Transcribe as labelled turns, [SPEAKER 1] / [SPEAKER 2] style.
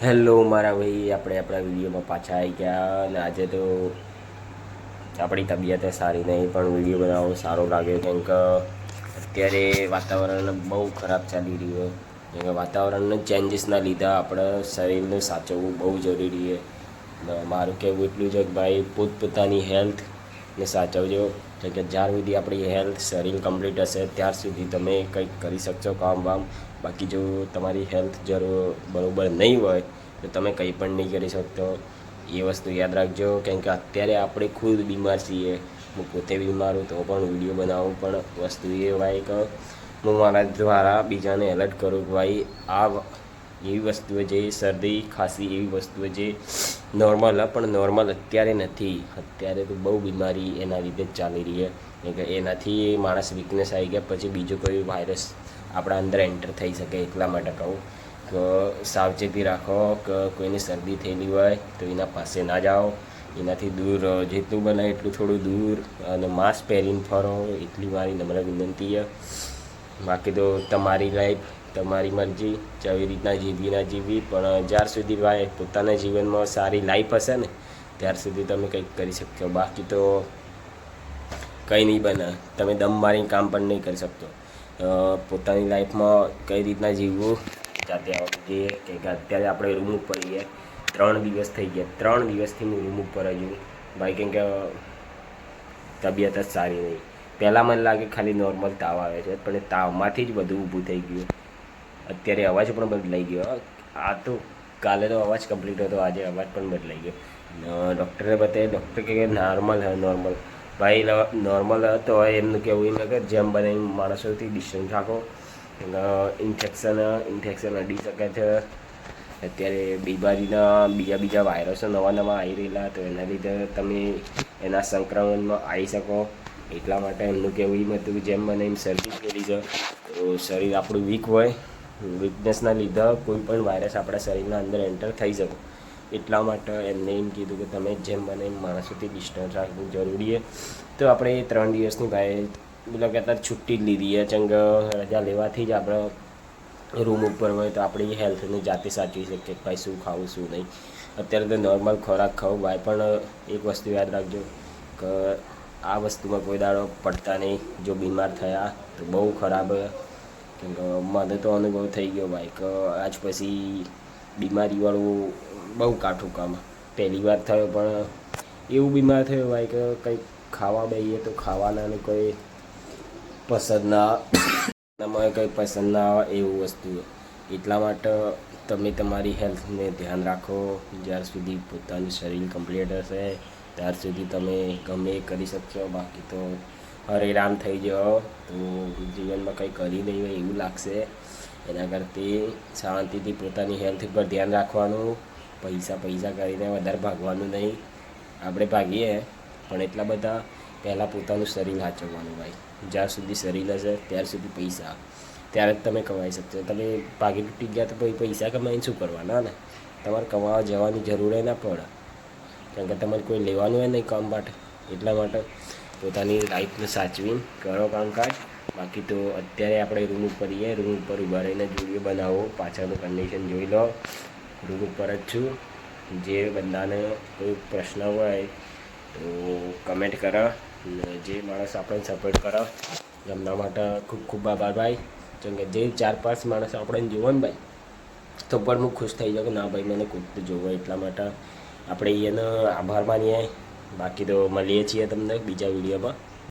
[SPEAKER 1] Hello મારા ભાઈ, આપણે આપણા વિડીયોમાં પાછા આવી ગયા અને આજે તો આપણી તબિયત સારી નહીં, પણ વિડીયો બનાવવો સારો લાગ્યો કેમ કે અત્યારે વાતાવરણ બહુ ખરાબ ચાલી રહ્યું છે. કેમ કે વાતાવરણના ચેન્જીસના લીધે આપણે શરીરને સાચવવું બહુ જરૂરી છે. મારું કહેવું એટલું છે કે ભાઈ પોતપોતાની હેલ્થને સાચવજો. કેમ કે જ્યાર સુધી આપણી હેલ્થ શરીર કમ્પ્લીટ હશે ત્યાર સુધી તમે કંઈક કરી શકશો કામ વામ. બાકી જો તમારી હેલ્થ બરોબર નહીં હોય તો તમે કંઈ પણ નહીં કરી શકતો. એ વસ્તુ યાદ રાખજો કેમ કે અત્યારે આપણે ખુદ બીમાર છીએ. હું પોતે બીમાર હું તો પણ વિડીયો બનાવું, પણ વસ્તુ એ ભાઈ કે હું મારા દ્વારા બીજાને એલર્ટ કરું કે ભાઈ આ એવી વસ્તુઓ જે શરદી ખાંસી એવી વસ્તુઓ જે નોર્મલ પણ નોર્મલ અત્યારે નથી. અત્યારે તો બહુ બીમારી એના લીધે જ ચાલી રહી છે. કેમ કે એનાથી માણસ વીકનેસ આવી ગયા પછી બીજો કોઈ વાયરસ આપણા અંદર એન્ટર થઈ શકે. એટલા માટે કહું કે સાવચેતી રાખો કે કોઈને શરદી થયેલી હોય તો એના પાસે ના જાઓ. એનાથી દૂર જેટલું બને એટલું થોડું દૂર અને માસ્ક પહેરીને ફરો, એટલી મારી નમ્ર વિનંતી છે. બાકી તો તમારી લાઈફ તમારી મરજી, જેવી રીતના જીવવી ના જીવવી, પણ જ્યાર સુધી ભાઈ પોતાના જીવનમાં સારી લાઈફ હશે ને ત્યાર સુધી તમે કંઈક કરી શકશો. બાકી તો કંઈ નહીં બને, તમે દમ મારીને કામ પણ નહીં કરી શકતો. પોતાની લાઈફમાં કઈ રીતના જીવવું જાતે આવડવું જોઈએ. કે અત્યારે આપણે રૂમ ઉપર જઈએ, 3 દિવસ થઈ ગયા, 3 દિવસથી હું રૂમ ઉપર જ છું ભાઈ. કેમ કે તબિયત જ સારી નહીં. પહેલાં મને લાગે ખાલી નોર્મલ તાવ આવે છે, પણ એ તાવમાંથી જ બધું ઊભું થઈ ગયું. અત્યારે અવાજ પણ બદલાઈ ગયો. આ તો કાલે તો અવાજ કમ્પ્લીટ હતો, આજે અવાજ પણ બદલાઈ ગયો. ડૉક્ટરે બતાવી, ડૉક્ટર કહે કે નોર્મલ હે નોર્મલ. ભાઈ નોર્મલ હતો એમનું કહેવું એમ કે જેમ બને એમ માણસોથી ડિસ્ટન્સ રાખો. ઇન્ફેક્શન અડી શકે છે. અત્યારે બીમારીના બીજા વાયરસો નવા આવી રહેલા, તો એના લીધે તમે એના સંક્રમણમાં આવી શકો. એટલા માટે એમનું કહેવું એમ હતું કે જેમ બને એમ શરદી થયેલી છે તો શરીર આપણું વીક હોય, વીકનેસના લીધે કોઈ પણ વાયરસ આપણા શરીરના અંદર એન્ટર થઈ શકે. એટલા માટે એમને એમ કીધું કે તમે જેમ બને એમ માણસોથી ડિસ્ટન્સ રાખવું જરૂરી છે. તો આપણે 3 દિવસની ભાઈ લગાતાર છુટ્ટી જ લીધી છે. ચંગ રજા લેવાથી જ આપણે રૂમ ઉપર હોય તો આપણી હેલ્થને જાતે સાચવી શકીએ ભાઈ શું ખાવું શું નહીં. અત્યારે તો નોર્મલ ખોરાક ખાવું ભાઈ, પણ એક વસ્તુ યાદ રાખજો કે આ વસ્તુમાં કોઈ દાડો પડતા નહીં. જો બીમાર થયા તો બહુ ખરાબ. કેમ કે મને તો અનુભવ થઈ ગયો ભાઈ કે આજ પછી બીમારીવાળું બહુ કાઠું કામ. પહેલી વાર થયો પણ એવું બીમાર થયો ભાઈ કે કંઈક ખાવા બેસીએ તો ખાવાના કોઈ પસંદ ના તમારે કંઈ પસંદ ના આવે એવું વસ્તુ. એટલા માટે તમે તમારી હેલ્થને ધ્યાન રાખો. જ્યાર સુધી પોતાનું શરીર કમ્પ્લીટ હશે ત્યાર સુધી તમે ગમે એ કરી શકશો. બાકી તો હરેરામ થઈ જાઓ તો જીવનમાં કંઈ કરી નહીં હોય એવું લાગશે. એના કરતાં શાંતિથી પોતાની હેલ્થ ઉપર ધ્યાન રાખવાનું. પૈસા કરીને વધારે ભાગવાનું નહીં. આપણે ભાગીએ પણ એટલા બધા પહેલાં પોતાનું શરીર સાચવવાનું ભાઈ. જ્યાર સુધી શરીર હશે ત્યાર સુધી પૈસા, ત્યારે જ તમે કમાઈ શકશો. તમે ભાગી તૂટી ગયા તો પછી પૈસા કમાઈને શું કરવાના ને? તમારે કમાવા જવાની જરૂર ના પડે, કારણ કે તમારે કોઈ લેવાનું હોય નહીં કામ માટે. એટલા માટે પોતાની લાઈફને સાચવીને કરો કામકાજ. બાકી તો અત્યારે આપણે રૂમ ઉપર જઈએ, રૂમ ઉપર ઊભા રહીને વિડીયો બનાવો. પાછળનું કન્ડિશન જોઈ લો. રૂમ ઉપર જ છું. જે બંદાને કોઈ પ્રશ્ન હોય તો કમેન્ટ કરો. જે માણસ આપણને સપોર્ટ કરો એમના માટે ખૂબ ખૂબ આભાર ભાઈ. કેમ કે જે 4-5 માણસ આપણને જોવો ને ભાઈ તો પણ હું ખુશ થઈ જાઉં કે ના ભાઈ મને ખૂબ જોવો. એટલા માટે આપણે એને આભાર માનીએ. બાકી તો મળીએ છીએ તમને બીજા વિડીયોમાં.